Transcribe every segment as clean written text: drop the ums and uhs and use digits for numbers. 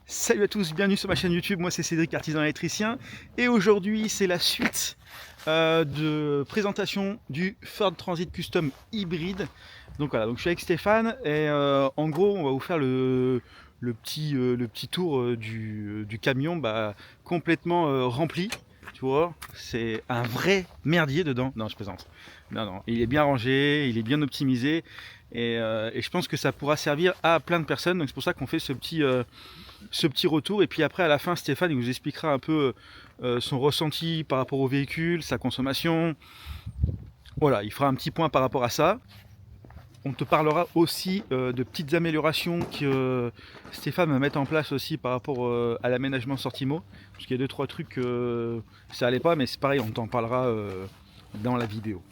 Salut à tous, bienvenue sur ma chaîne YouTube, moi c'est Cédric, artisan électricien. Et aujourd'hui c'est la suite de présentation du Ford Transit Custom hybride. Donc voilà, donc je suis avec Stéphane et en gros on va vous faire le petit tour du camion complètement rempli. Tu vois, c'est un vrai merdier dedans. Non, je plaisante. Non, il est bien rangé, il est bien optimisé et je pense que ça pourra servir à plein de personnes. Donc c'est pour ça qu'on fait ce petit retour. Et puis après, à la fin, Stéphane il vous expliquera un peu son ressenti par rapport au véhicule, sa consommation. Voilà, il fera un petit point par rapport à ça. On te parlera aussi de petites améliorations que Stéphane va mettre en place aussi par rapport à l'aménagement Sortimo. Parce qu'il y a 2-3 trucs que ça allait pas, mais c'est pareil, on t'en parlera dans la vidéo.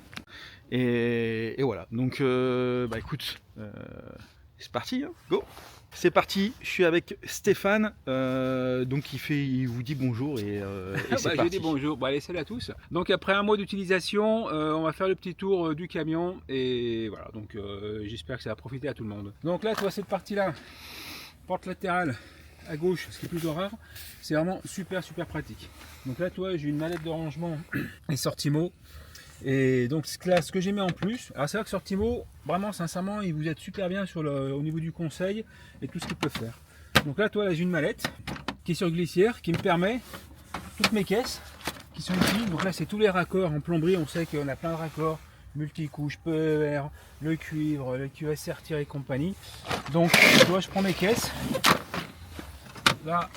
Et voilà, donc écoute, c'est parti, hein, go! C'est parti, je suis avec Stéphane, donc il vous dit bonjour et c'est parti. Je dis bonjour, allez salut à tous. Donc après un mois d'utilisation, on va faire le petit tour du camion et voilà, donc j'espère que ça va profiter à tout le monde. Donc là, tu vois cette partie-là, porte latérale à gauche, ce qui est plutôt rare, c'est vraiment super pratique. Donc là, toi, j'ai une mallette de rangement et Sortimo. Et donc là, ce que j'ai mis en plus, alors c'est vrai que Sortimo, vraiment sincèrement, il vous aide super bien au niveau du conseil et tout ce qu'il peut faire. Donc là, toi, j'ai une mallette qui est sur glissière, qui me permet toutes mes caisses qui sont ici. Donc là, c'est tous les raccords en plomberie. On sait qu'on a plein de raccords multicouches, PER, le cuivre, le QSR et compagnie. Donc, tu vois, je prends mes caisses. Là,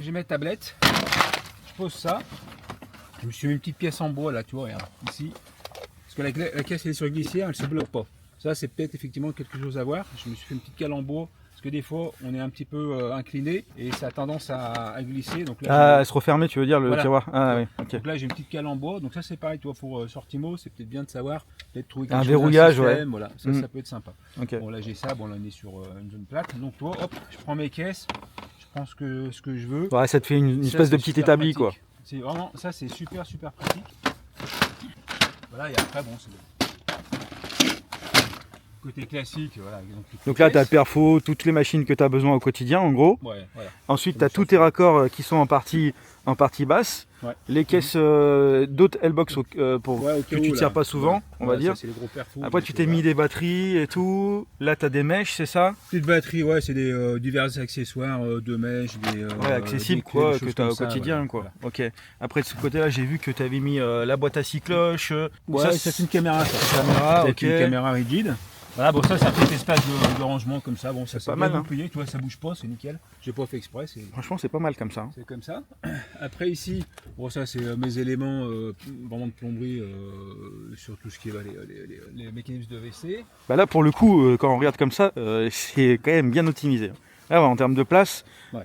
j'ai mes tablettes. Je pose ça. Je me suis mis une petite pièce en bois là, tu vois, regarde, ici. Parce que la caisse elle est sur glissière, elle ne se bloque pas. Ça, c'est peut-être effectivement quelque chose à voir. Je me suis fait une petite cale en bois. Parce que des fois, on est un petit peu incliné et ça a tendance à glisser. Donc là, se refermer, tu veux dire, le tiroir. Ah oui, ok. Donc là, j'ai une petite cale en bois. Donc ça, c'est pareil, tu vois, pour Sortimo, c'est peut-être bien de savoir, peut-être trouver quelque Un chose, verrouillage, système, ouais. Voilà, ça peut être sympa. Okay. Bon, là, j'ai ça. Bon, là, on est sur une zone plate. Donc, tu vois, hop, je prends mes caisses. Je prends ce que je veux. Ouais, ça te fait une espèce de petit établi, pratique. quoi. C'est vraiment, ça, c'est super pratique. Voilà, et après, bon, c'est côté classique, voilà. Donc là, tu as le perfo, toutes les machines que tu as besoin au quotidien, en gros. Ouais, voilà. Ensuite, tu as tous tes raccords qui sont en partie basse. Ouais. Les caisses d'autres L-box que tu ne tires pas souvent, on va dire. Ça, les gros perfos, après, tu t'es mis des batteries et tout. Là, tu as des mèches, c'est ça? Petite batterie, ouais, c'est des divers accessoires de mèches, accessibles, des clés, quoi, des que choses tu as comme au ça, quotidien, quoi. Voilà. Ok. Après, de ce côté-là, j'ai vu que tu avais mis la boîte à six cloches. Ouais, ça, c'est une caméra, ça. Caméra, C'est une caméra rigide. Voilà, bon, ça, c'est un petit espace de rangement comme ça. Bon, ça c'est pas bien mal, plié, tu vois, ça bouge pas, c'est nickel. J'ai pas fait exprès. Franchement, c'est pas mal comme ça. C'est comme ça. Après, ici, bon, ça, c'est mes éléments vraiment de plomberie sur tout ce qui est les mécanismes de WC. Là, pour le coup, quand on regarde comme ça, c'est quand même bien optimisé. Là, en termes de place, ouais.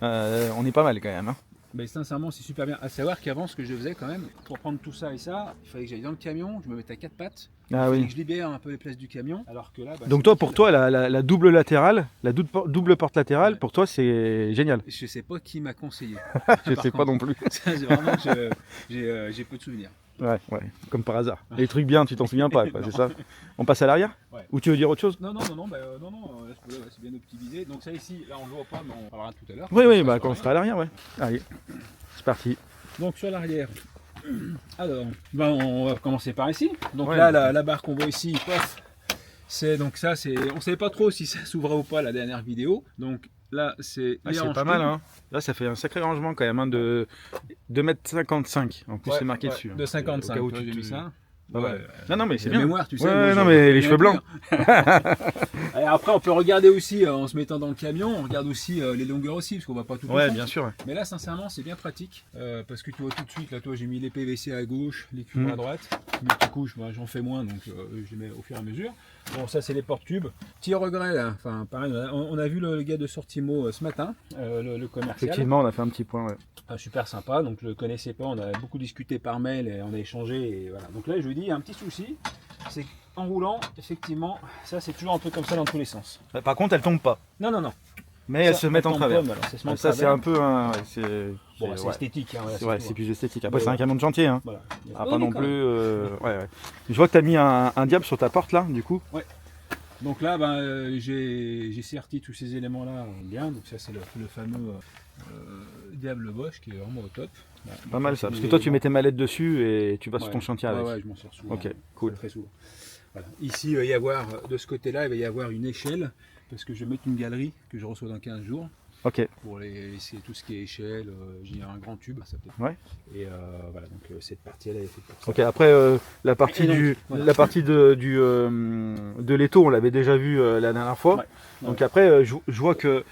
On est pas mal quand même. Hein. Mais sincèrement, c'est super bien. À savoir qu'avant, ce que je faisais quand même, pour prendre tout ça et ça, il fallait que j'aille dans le camion, je me mettais à quatre pattes. Ah oui. Que je libère un peu les places du camion. Alors que là, donc toi, pour toi, la double latérale, la double porte latérale, ouais. Pour toi, c'est génial. Je sais pas qui m'a conseillé. Je sais pas non plus. Vraiment, j'ai peu de souvenirs. Ouais, comme par hasard. Les trucs bien, tu t'en souviens pas, c'est ça? On passe à l'arrière? Ouais. Ou tu veux dire autre chose? Non, c'est bien optimisé. Donc ça ici, là on le voit pas, mais on parlera tout à l'heure. Oui, quand on sera à l'arrière, ouais. Allez, c'est parti. Donc sur l'arrière, alors, on va commencer par ici. Donc ouais, là, la barre qu'on voit ici, c'est donc ça, on savait pas trop si ça s'ouvrait ou pas la dernière vidéo. Donc là, c'est pas mal, hein. Là, ça fait un sacré rangement quand même, hein, de 2,55 m. En plus, c'est marqué dessus. De 55, hein, j'ai mis ça. Non, mais c'est bien. Mémoire, tu sais. Ouais, non, mais les cheveux blancs. Et après, on peut regarder aussi, en se mettant dans le camion, on regarde aussi les longueurs aussi, parce qu'on va pas tout. Ouais, bien sûr. Mais là, sincèrement, c'est bien pratique, parce que tu vois tout de suite, là, toi, j'ai mis les PVC à gauche, les cubes à droite. Mes petites couches, j'en fais moins, donc je les mets au fur et à mesure. Bon, ça, c'est les porte-cubes. Petit regret, là. Enfin, pareil, on a vu le gars de Sortimo ce matin, le commercial. Effectivement, on a fait un petit point, ouais. Super sympa, donc je le connaissais pas, on a beaucoup discuté par mail et on a échangé et voilà. Donc là je lui dis, il y a un petit souci, c'est qu'en roulant, effectivement, ça c'est toujours un peu comme ça dans tous les sens. Par contre, elle tombe pas. Non. Mais elles se mettent en travers. Ça c'est un peu un... c'est esthétique. Hein, voilà, c'est plus esthétique. Après c'est un camion de chantier. Hein. Voilà. Pas non plus... Je vois que tu as mis un diable sur ta porte là, du coup. Ouais. Donc là, j'ai serti tous ces éléments-là bien. Donc ça, c'est le fameux Diable Bosch qui est vraiment au top. Là, Pas mal ça, parce que toi tu mets tes mallettes dessus et tu vas sur ton chantier avec. Ouais, je m'en sers souvent. Ok, cool. Très souvent. Voilà. Ici, il va y avoir, de ce côté-là, il va y avoir une échelle, parce que je vais mettre une galerie que je reçois dans 15 jours. Ok. Pour laisser tout ce qui est échelle, j'ai un grand tube, ça peut-être. Ouais. Et voilà, donc cette partie-là, elle est faite pour ça. Ok, après la partie donc, du, voilà. la partie de l'étau, on l'avait déjà vu la dernière fois. Ouais. Donc après, je vois que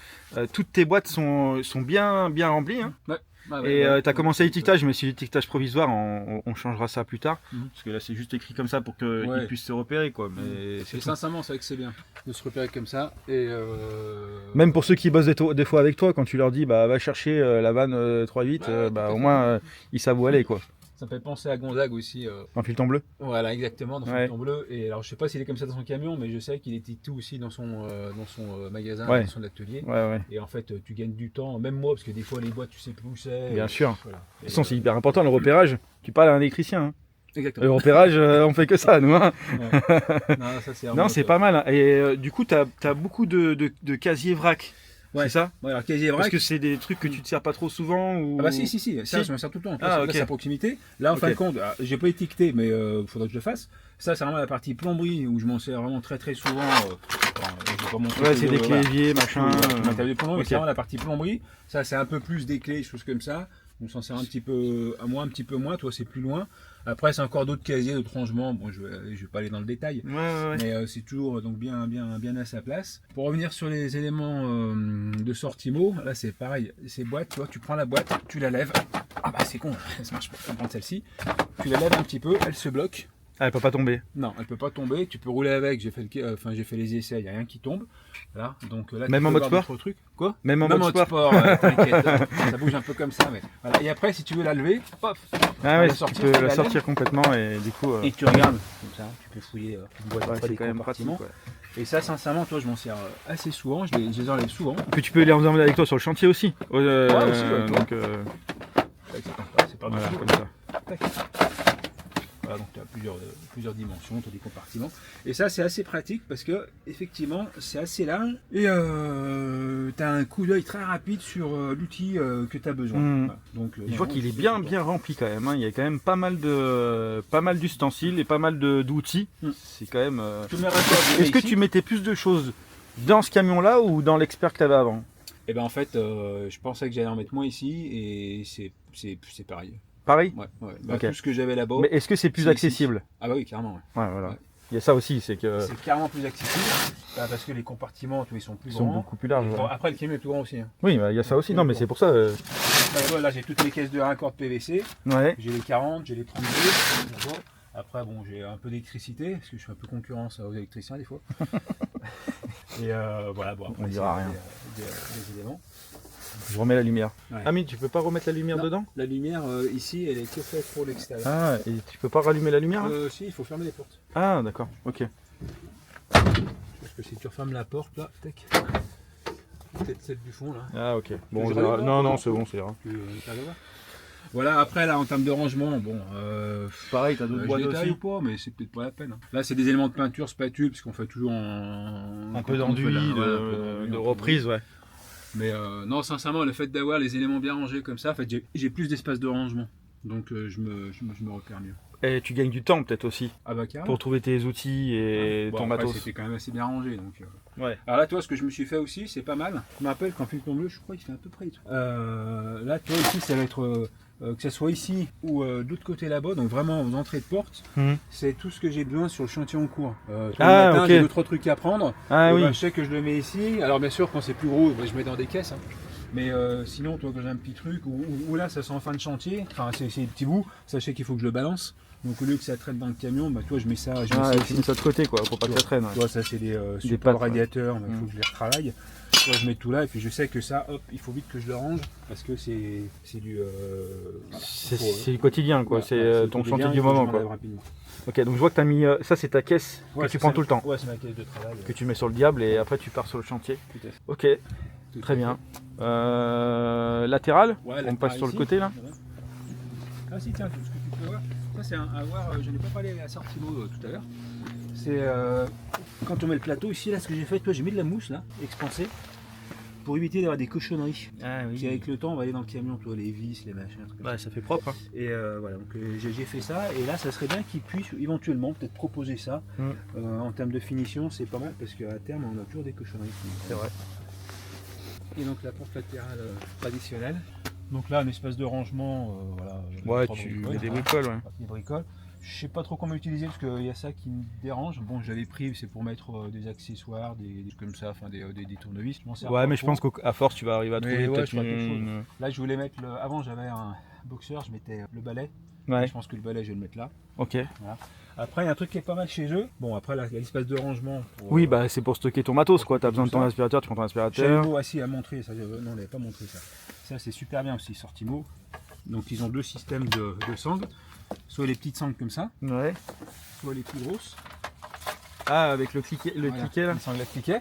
toutes tes boîtes sont bien remplies. Hein. Ouais. Et tu as commencé l'étiquetage, mais c'est l'étiquetage provisoire, on changera ça plus tard. Parce que là c'est juste écrit comme ça pour qu'ils puissent se repérer, quoi. Mais c'est sincèrement, c'est vrai que c'est bien de se repérer comme ça. Et même pour ceux qui bossent des fois avec toi, quand tu leur dis bah va chercher la vanne 3.8, au moins ils savent où aller, quoi. Ça me fait penser à Gonzague aussi. En fileton bleu. Voilà, exactement, dans son fileton bleu. Et alors je sais pas s'il est comme ça dans son camion, mais je sais qu'il était tout aussi dans son magasin, dans son atelier. Ouais. Et en fait, tu gagnes du temps, même moi, parce que des fois les boîtes, tu sais plus où c'est. Bien sûr. Voilà. De toute façon, c'est hyper important le repérage. Tu parles à un électricien. Hein. Exactement. Le repérage, on fait que ça, nous. Hein. Non, c'est pas mal. Et du coup, tu as beaucoup de casiers vrac. Ouais. C'est ça? Ouais, alors casier vrac. Parce que c'est des trucs que tu te sers pas trop souvent ou... Ah bah si, ça je me sers tout le temps. Ah, là, c'est à proximité. Là, en fin de compte, j'ai pas étiqueté, mais il faudrait que je le fasse. Ça, c'est vraiment la partie plomberie où je m'en sers vraiment très souvent. C'est des clés éviers, machin. Matériel de plomberie, c'est vraiment la partie plomberie. Ça, c'est un peu plus des clés, choses comme ça. On s'en sert un petit peu moins. Toi, c'est plus loin. Après, c'est encore d'autres casiers, d'autres rangements. Bon, je vais pas aller dans le détail. Mais c'est toujours donc bien à sa place. Pour revenir sur les éléments de Sortimo, là, c'est pareil. Ces boîtes, tu vois, tu prends la boîte, tu la lèves. Ah bah, c'est con, ça marche pas. On va prendre celle-ci. Tu la lèves un petit peu, elle se bloque. Ah, elle peut pas tomber. Non, elle peut pas tomber. Tu peux rouler avec. J'ai fait les essais. Il n'y a rien qui tombe. Voilà. Donc là, même en mode sport. Quoi? Même en mode sport. T'inquiète. Ça bouge un peu comme ça, mais voilà. Et après, si tu veux la lever, paf. Tu peux la sortir complètement et du coup. Et tu regardes comme ça. Tu peux fouiller une boîte c'est quand même pratique. Et ça, sincèrement, toi, je m'en sers assez souvent. Je les enlève souvent. Que tu peux les emmener avec toi sur le chantier aussi. Aussi. Donc. C'est pas voilà, comme ça. Voilà, donc tu as plusieurs dimensions, tu as des compartiments. Et ça, c'est assez pratique parce que effectivement, c'est assez large et tu as un coup d'œil très rapide sur l'outil que tu as besoin. Voilà. Donc, je vois qu'il est bien rempli quand même. Hein. Il y a quand même pas mal d'ustensiles et pas mal d'outils. C'est quand même. Est-ce que tu mettais plus de choses dans ce camion-là ou dans l'expert que tu avais avant? Eh ben en fait, je pensais que j'allais en mettre moins ici et c'est pareil. Pareil? Ouais. Tout ce que j'avais là-bas. Mais est-ce que c'est plus accessible? Ah bah oui, carrément. Ouais, voilà. Ouais. Il y a ça aussi, c'est que... C'est carrément plus accessible, parce que les compartiments, ils sont plus grands. Ils sont beaucoup plus larges. Après, le camion est plus grand aussi. Hein. Oui, il y a ça aussi. Non, mais c'est pour ça... Là, j'ai toutes mes caisses de raccord de PVC. Ouais. J'ai les 40, j'ai les 32. Après, bon, j'ai un peu d'électricité, parce que je fais un peu concurrence aux électriciens des fois. Et voilà, bon, après, on dira rien. Des éléments. Je remets la lumière. Ouais. Ah mais tu peux pas remettre la lumière dedans? La lumière ici, elle est que faite pour l'extérieur. Ah, et tu peux pas rallumer la lumière? Si, il faut fermer les portes. Ah d'accord, ok. Parce que si tu refermes la porte là, tac. Peut-être celle du fond là. Ah ok. Bon, non, c'est bon, c'est rare. Voilà, après là en termes de rangement, bon, pareil, t'as d'autres boîtes aussi ou pas, mais c'est peut-être pas la peine. Là, c'est des éléments de peinture, spatule, parce qu'on fait toujours un peu d'enduit, de reprise, ouais. Mais non, sincèrement, le fait d'avoir les éléments bien rangés comme ça, en fait, j'ai plus d'espace de rangement, donc je me repère mieux. Et tu gagnes du temps peut-être aussi. Ah bah carrément. Pour trouver tes outils et ton matos. C'était quand même assez bien rangé, donc. Ouais. Alors là, toi, ce que je me suis fait aussi, c'est pas mal. Je me rappelle qu'en fileton bleu, je crois qu'il fait à peu près. Là, tu vois ici, ça va être que ce soit ici ou de l'autre côté là-bas, donc vraiment aux entrées de porte, c'est tout ce que j'ai besoin sur le chantier en cours. Le matin, j'ai 2-3 trucs à prendre. Je sais que je le mets ici. Alors bien sûr, quand c'est plus gros, je mets dans des caisses. Hein. Mais sinon, toi, quand j'ai un petit truc, ou là, ça sent en fin de chantier, enfin, c'est des petits bouts, sachez qu'il faut que je le balance. Donc au lieu que ça traîne dans le camion, bah, toi, je mets ça. Tu mets ça de côté, quoi, pour pas que ça traîne. Ouais. Toi, ça, c'est des supports radiateurs, il faut que je les retravaille. Toi, je mets tout là, et puis je sais que ça, hop, il faut vite que je le range, parce que c'est du. C'est du quotidien, quoi. C'est ton chantier du moment, quoi. Ok, donc je vois que tu as mis. Ça, c'est ta caisse que tu prends tout le temps. Ouais, c'est ma caisse de travail. Que tu mets sur le diable, et après, tu pars sur le chantier. Ok, très bien. Latéral, on passe sur le côté là. Ah si, tiens, ce que tu peux voir, ça c'est un voir, je n'ai pas parlé à Sortimo tout à l'heure, c'est quand on met le plateau ici, là, ce que j'ai fait, toi, j'ai mis de la mousse là, expansée, pour éviter d'avoir des cochonneries. Ah oui. Qui avec le temps, on va aller dans le camion, toi, les vis, les machins. Trucs comme Ouais, ça fait propre. Hein. Et voilà, donc j'ai fait ça, et là, ça serait bien qu'ils puissent éventuellement peut-être proposer ça. En termes de finition, c'est pas mal parce qu'à terme, on a toujours des cochonneries. C'est vrai. Et donc la porte latérale traditionnelle. Donc là, un espace de rangement, voilà. Ouais, tu mets des bricoles, ouais. Des bricoles. Je sais pas trop comment utiliser parce qu'il y a ça qui me dérange. Bon, j'avais pris, c'est pour mettre des accessoires, des choses comme ça, enfin des tournevis. Ouais, mais je pense qu'à force, tu vas arriver à trouver peut-être quelque chose. Là, je voulais mettre avant, j'avais un boxeur, je mettais le balai. Ouais. Je pense que le balai, je vais le mettre là. Ok. Voilà. Après, il y a un truc qui est pas mal chez eux. Bon, après, là, il y a l'espace de rangement. Oui, bah c'est pour stocker ton matos, quoi. T'as besoin de ton aspirateur, tu prends ton aspirateur. Chalumeau assis à montrer, ça, non, on n'avait pas montré ça. Ça, c'est super bien aussi, Sortimo. Donc, ils ont deux systèmes de sangles. Soit les petites sangles comme ça, ouais. Soit les plus grosses. Ah, avec le cliquet là. Les sangles à cliquet.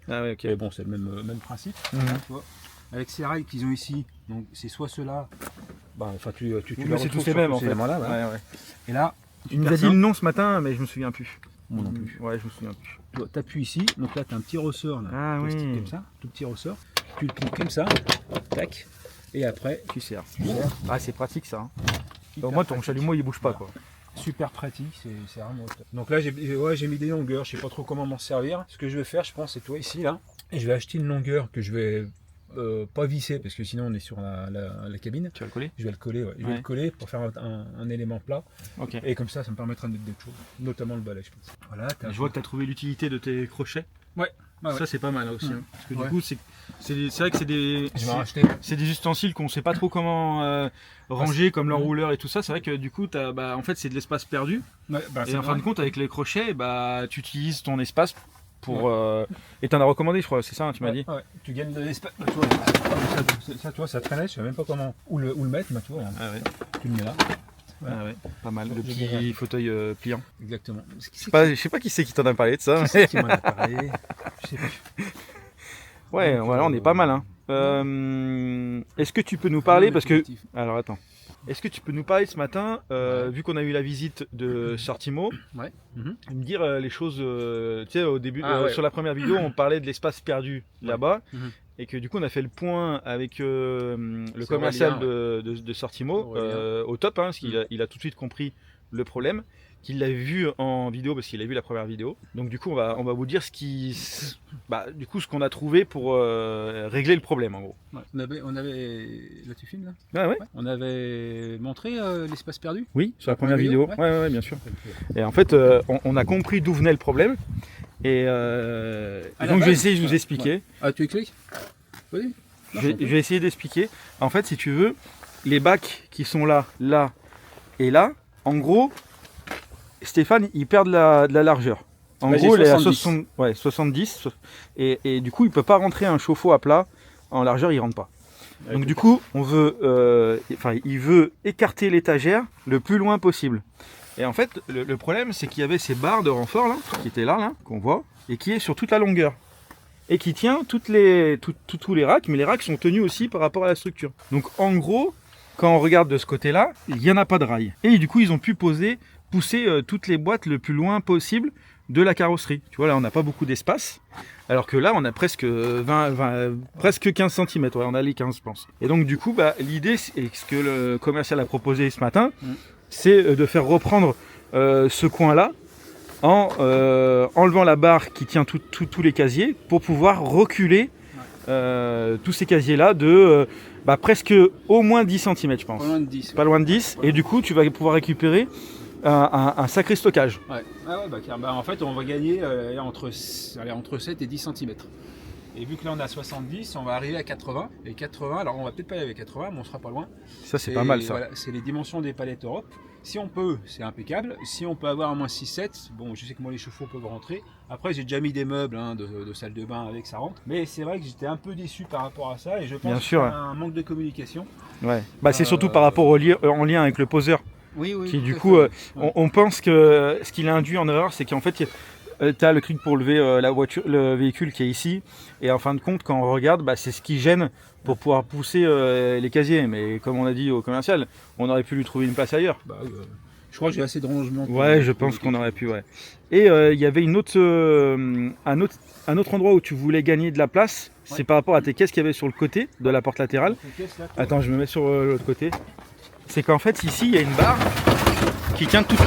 Ah ouais, ok. Mais bon, c'est le même principe. Voilà, tu vois. Avec ces rails qu'ils ont ici, donc c'est soit ceux-là. Bah, enfin, tu c'est tous les mêmes en fait. Là, voilà. Ouais. Et là, tu nous as dit le nom ce matin, mais je me souviens plus. Moi non plus. Ouais, je me souviens plus. Tu appuies ici, donc là, tu as un petit ressort là, plastique comme ça, tout petit ressort. Tu le plies comme ça, tac, et après, tu serres. Ah, c'est pratique ça. Hein. Au Hyper moins, ton pratique. chalumeau il bouge pas quoi. Super pratique, c'est vraiment top. Donc là, j'ai mis des longueurs, je sais pas trop comment m'en servir. Ce que je vais faire, je pense, c'est toi ici là, et je vais acheter une longueur que je vais pas visser parce que sinon on est sur la cabine. Tu vas le coller? Je vais le coller, ouais. Je vais le coller pour faire un élément plat. Ok. Et comme ça me permettra de mettre d'autres choses, notamment le balai, je pense. Voilà. Je vois que tu as trouvé l'utilité de tes crochets. Ouais. Ça c'est pas mal aussi. Hein. Parce que du coup, c'est vrai que c'est des ustensiles qu'on sait pas trop comment ranger, comme l'enrouleur et tout ça. C'est vrai que du coup, en fait, c'est de l'espace perdu. Ouais, et en fin de compte, avec les crochets, tu utilises ton espace pour. Et t'en as recommandé, je crois, c'est ça, hein, tu m'as dit. Ouais. Tu gagnes de l'espace. Ça, tu vois, ça traînait, je sais même pas comment où le mettre, mais tu vois. Ah ouais. Tu le mets là. Ouais. Ah ouais, pas mal. Le petit fauteuil pliant. Exactement. Je sais pas qui c'est qui t'en a parlé de ça. Qui c'est qui m'en a parlé? Je sais plus. Ouais, voilà, on est pas mal. Hein. Est-ce que tu peux nous parler parce que. Alors attends. Est-ce que tu peux nous parler ce matin, vu qu'on a eu la visite de Sortimo, me dire les choses. Tu sais, au début, sur la première vidéo, on parlait de l'espace perdu là-bas. Et que du coup on a fait le point avec le commercial de Sortimo au top, hein, parce qu'il a tout de suite compris le problème, qu'il l'avait vu en vidéo parce qu'il a vu la première vidéo. Donc du coup on va vous dire ce qu'on a trouvé pour régler le problème en gros. Ouais. On avait là tu filmes là. Ah ouais. On avait montré l'espace perdu. Oui, sur la première vidéo. Ouais, bien sûr. Et en fait on a compris d'où venait le problème. Et donc je vais essayer de vous expliquer. Ouais. Ah, tu expliques? Oui. Je vais essayer d'expliquer. En fait, si tu veux, les bacs qui sont là et là, en gros, Stéphane, il perd de la largeur. En gros, il est à 70. Et du coup, il ne peut pas rentrer un chauffe-eau à plat. En largeur, il ne rentre pas. Donc du coup, il veut écarter l'étagère le plus loin possible. Et en fait, le problème, c'est qu'il y avait ces barres de renfort là, qui étaient là, qu'on voit, et qui est sur toute la longueur. Et qui tient tous les racks, mais les racks sont tenus aussi par rapport à la structure. Donc en gros, quand on regarde de ce côté-là, il n'y en a pas de rail. Et du coup, ils ont pu pousser toutes les boîtes le plus loin possible de la carrosserie. Tu vois, là, on n'a pas beaucoup d'espace. Alors que là, on a presque 15 cm. Ouais, on a les 15, je pense. Et donc, du coup, l'idée, et ce que le commercial a proposé ce matin, c'est de faire reprendre ce coin-là en enlevant la barre qui tient tous les casiers pour pouvoir reculer tous ces casiers-là de presque au moins 10 cm, je pense. Pas loin de 10. Pas loin de 10. Et du coup, tu vas pouvoir récupérer un sacré stockage. Ouais. En fait, on va gagner entre 7 et 10 cm. Et vu que là on a 70, on va arriver à 80. Et 80, alors on va peut-être pas y aller avec 80, mais on sera pas loin. Ça, c'est pas mal ça. Voilà, c'est les dimensions des palettes Europe. Si on peut, c'est impeccable. Si on peut avoir au moins 6-7, bon, je sais que moi les chauffe-eau peuvent rentrer. Après, j'ai déjà mis des meubles de salle de bain avec, ça rentre. Mais c'est vrai que j'étais un peu déçu par rapport à ça. Et je pense qu'il y a un manque de communication. Ouais. C'est surtout par rapport en lien avec le poseur. Oui. Qui du coup, on pense que ce qu'il a induit en erreur, c'est qu'en fait, tu as le truc pour lever le véhicule qui est ici. Et en fin de compte, quand on regarde, c'est ce qui gêne pour pouvoir pousser les casiers. Mais comme on a dit au commercial, on aurait pu lui trouver une place ailleurs. Je crois que j'ai assez de rangement. Ouais, je pense qu'on aurait pu, ouais. Et il y avait un autre endroit où tu voulais gagner de la place. C'est par rapport à tes caisses qu'il y avait sur le côté de la porte latérale. Attends, je me mets sur l'autre côté. C'est qu'en fait, ici, il y a une barre qui tient toutes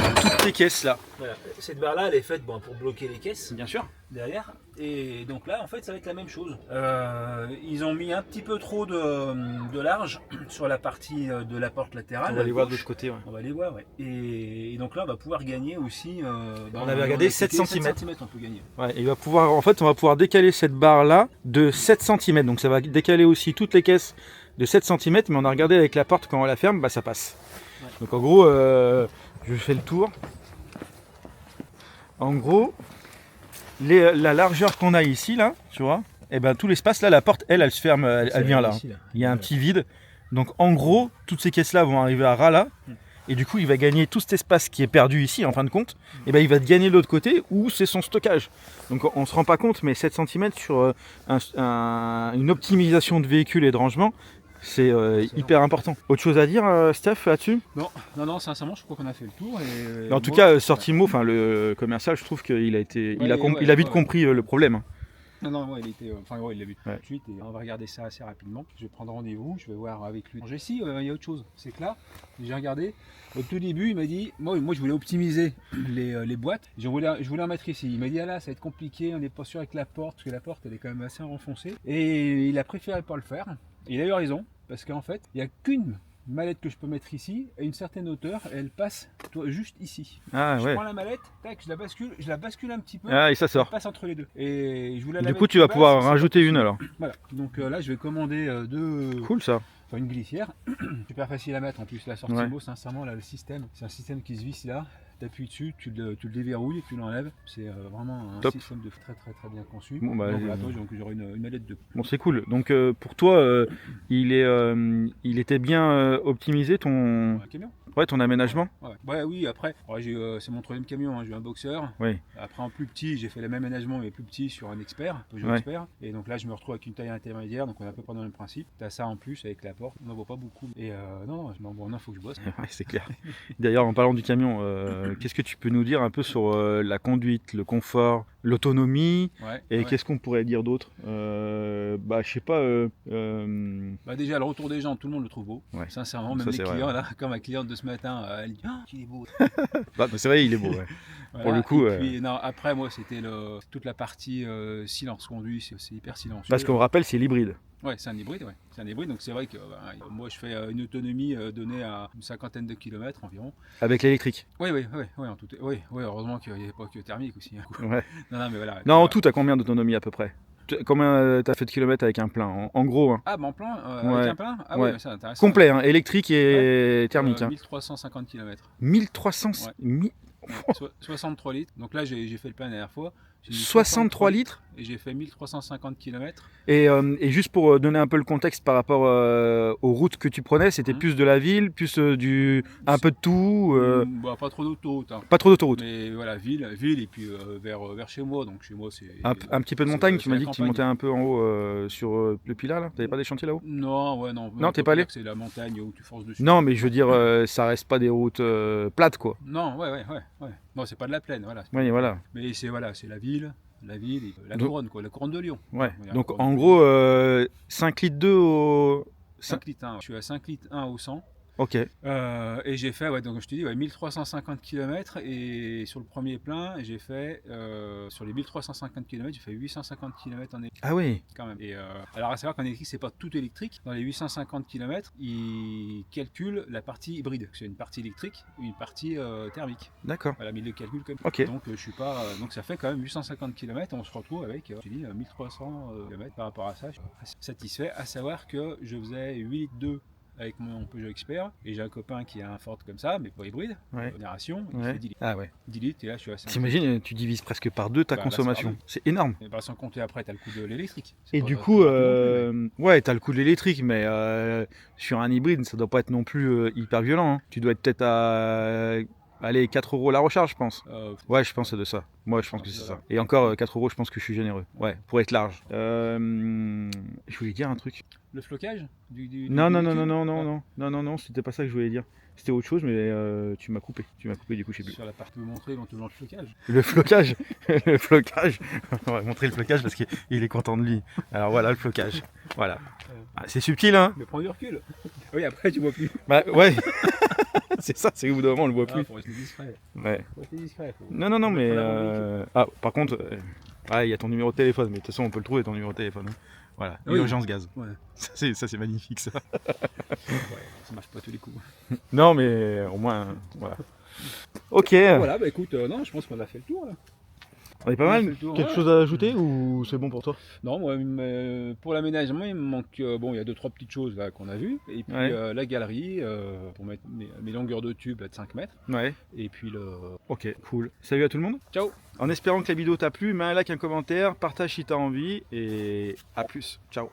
tes caisses là. Voilà. Cette barre-là, elle est faite pour bloquer les caisses. Bien sûr. Derrière. Et donc là, en fait, ça va être la même chose. Ils ont mis un petit peu trop de large sur la partie de la porte latérale. On va les voir de l'autre côté. Ouais. On va les voir, ouais. Et donc là, on va pouvoir gagner aussi. On avait regardé 7 cm. 7 cm, on peut gagner. Ouais, et on va pouvoir décaler cette barre là de 7 cm. Donc ça va décaler aussi toutes les caisses de 7 cm. Mais on a regardé avec la porte, quand on la ferme, bah, ça passe. Ouais. Donc en gros, je fais le tour. En gros, la largeur qu'on a ici, là, tu vois, et ben tout l'espace, là, la porte, elle se ferme, elle vient là. Ici, là. Il y a un petit vide. Donc en gros, toutes ces caisses-là vont arriver à ras là. Et du coup, il va gagner tout cet espace qui est perdu ici, en fin de compte. Et ben il va gagner de l'autre côté où c'est son stockage. Donc on ne se rend pas compte, mais 7 cm sur une optimisation de véhicule et de rangement, c'est hyper important. Autre chose à dire, Steph, là-dessus? Non, sincèrement, je crois qu'on a fait le tour. Et en tout cas, Sortimo, enfin le commercial, je trouve qu'il a vite compris le problème. Non, il l'a vu tout de suite et on va regarder ça assez rapidement. Je vais prendre rendez-vous, je vais voir avec lui. Jessie, il y a autre chose. C'est que là, j'ai regardé. Au tout début, il m'a dit, moi je voulais optimiser les boîtes. Je voulais en mettre ici. Il m'a dit, ah là, ça va être compliqué, on n'est pas sûr avec la porte, parce que la porte, elle est quand même assez renfoncée. Et il a préféré pas le faire. Et il a eu raison, parce qu'en fait, il n'y a qu'une mallette que je peux mettre ici, à une certaine hauteur, et elle passe juste ici. Je prends la mallette, tac, je la bascule un petit peu, et ça sort. Elle passe entre les deux. Et je voulais du coup, tu vas pouvoir rajouter une alors. Voilà, donc là, je vais commander Cool ça. Une glissière, super facile à mettre en plus. La Sortimo, sincèrement, là, le système, c'est un système qui se visse là. Tu appuies dessus, tu le déverrouilles, tu l'enlèves. C'est vraiment un système de très bien conçu. Bon, bah, donc, j'aurai une mallette de. Bon, c'est cool. Donc pour toi, il était bien optimisé ton camion. Ouais, ton aménagement. Oui, après, c'est mon troisième camion, hein, j'ai eu un boxeur. Oui. Après, en plus petit, j'ai fait le même aménagement, mais plus petit sur un expert, Peugeot Expert. Et donc là, je me retrouve avec une taille intermédiaire, donc on est à peu près dans le même principe. Tu as ça en plus avec la porte, on n'en voit pas beaucoup. Et il faut que je bosse. Ouais, c'est clair. D'ailleurs, en parlant du camion, qu'est-ce que tu peux nous dire un peu sur la conduite, le confort, l'autonomie et qu'est-ce qu'on pourrait dire d'autre je sais pas. Déjà, le retour des gens, tout le monde le trouve beau. Sincèrement, même les clients, là, comme ma cliente de ce matin, elle dit il est beau. C'est vrai, il est beau. Ouais. Voilà. Pour le coup. Et puis, après, moi, c'était toute la partie silence conduit, c'est hyper silencieux. Parce qu'on rappelle, c'est l'hybride. Ouais, c'est un hybride, C'est un hybride, donc c'est vrai que moi je fais une autonomie donnée à une cinquantaine de kilomètres environ. Avec l'électrique. Oui, heureusement qu'il n'y avait pas que thermique aussi. Ouais. Non, mais voilà. En tout, t'as combien d'autonomie à peu près? Combien t'as fait de kilomètres avec un plein, en gros? Hein. Ah, en plein avec un plein? Ah ouais, c'est intéressant. Complet, hein, électrique et thermique. 1350 km. 1300 63 litres. Donc là, j'ai fait le plein la dernière fois. 63 litres et j'ai fait 1350 km. Et juste pour donner un peu le contexte par rapport aux routes que tu prenais, c'était plus de la ville, plus un peu de tout pas trop d'autoroute. Pas trop d'autoroute. Mais voilà, ville et puis vers chez moi. Donc chez moi, c'est. Un petit peu de montagne, tu m'as dit que tu montais un peu en haut sur le Pilat, là. T'avais pas des chantiers là-haut? Non. Non, t'es pas allé? C'est la montagne où tu forces dessus. Non, mais je veux dire, ça reste pas des routes plates, quoi. Non, ouais. Non, c'est pas de la plaine, voilà. Oui, voilà. Mais c'est la ville et la couronne, quoi, la couronne de Lyon. Ouais. Donc en gros, 5 litres 2 au. 5 litres 1. Je suis à 5 litres 1 au 100. Ok. Et j'ai fait, donc je te dis, 1350 km et sur le premier plein, j'ai fait, sur les 1350 km, j'ai fait 850 km en électrique. Ah oui. Quand même. Et alors à savoir qu'en électrique, c'est pas tout électrique. Dans les 850 km, il calcule la partie hybride. C'est une partie électrique et une partie thermique. D'accord. Voilà, mais il le calcule comme ça. Ok. Donc je suis pas, donc ça fait quand même 850 km et on se retrouve avec, je te dis, 1300 km par rapport à ça. Je suis satisfait, à savoir que je faisais 8 litres 2 avec mon Peugeot Expert et j'ai un copain qui a un Ford comme ça mais pas hybride, génération, il fait 10 litres. Ah ouais. 10 litres et là je suis à 5. T'imagines, tu divises presque par 2 ta consommation. C'est énorme. Et sans compter après t'as le coût de l'électrique. Et du coup, t'as le coût de l'électrique, mais sur un hybride ça doit pas être non plus hyper violent. Hein. Tu dois être peut-être à 4 € la recharge, je pense. Ouais, je pense de ça. Moi, je pense que c'est Voilà. ça. Et encore 4 euros, je pense que je suis généreux. Ouais, pour être large. Je voulais dire un truc. Le flocage Non, du non, non, non, YouTube. non, non, Ah, non, non, non, non, c'était pas ça que je voulais dire. C'était autre chose, mais tu m'as coupé. Tu m'as coupé, du coup, je sais plus. Sur la partie de montrer éventuellement le flocage. Le flocage, le flocage. On va montrer le flocage parce qu'il est content de lui. Alors voilà le flocage. Voilà. Ah, c'est subtil, hein. Mais prends du recul. Oui, après tu vois plus. Bah ouais. C'est ça, c'est au bout d'un moment on le voit Ah, plus. faut rester discret. Ouais. Faut rester discret. Non, non, non, mais. Mettre en avant Ah, par contre, il y a ton numéro de téléphone, mais de toute façon on peut le trouver ton numéro de téléphone. Hein. Voilà. Oui. Urgence gaz. Ouais. Ça c'est magnifique ça. Ouais, ça marche pas tous les coups. Non, mais au moins, voilà. Ok. Voilà, bah écoute, non, je pense qu'on a fait le tour là. On est pas On a mal. fait le tour, Quelque ouais. chose à ajouter ou c'est bon pour toi? Non, moi, pour l'aménagement, il me manque. Bon, il y a 2-3 petites choses là qu'on a vues. Et puis Ouais. la galerie pour mettre mes longueurs de tube de 5 mètres. Ouais. Et puis le. Ok, cool. Salut à tout le monde. Ciao! En espérant que la vidéo t'a plu, mets un like, un commentaire, partage si t'as envie et à plus. Ciao.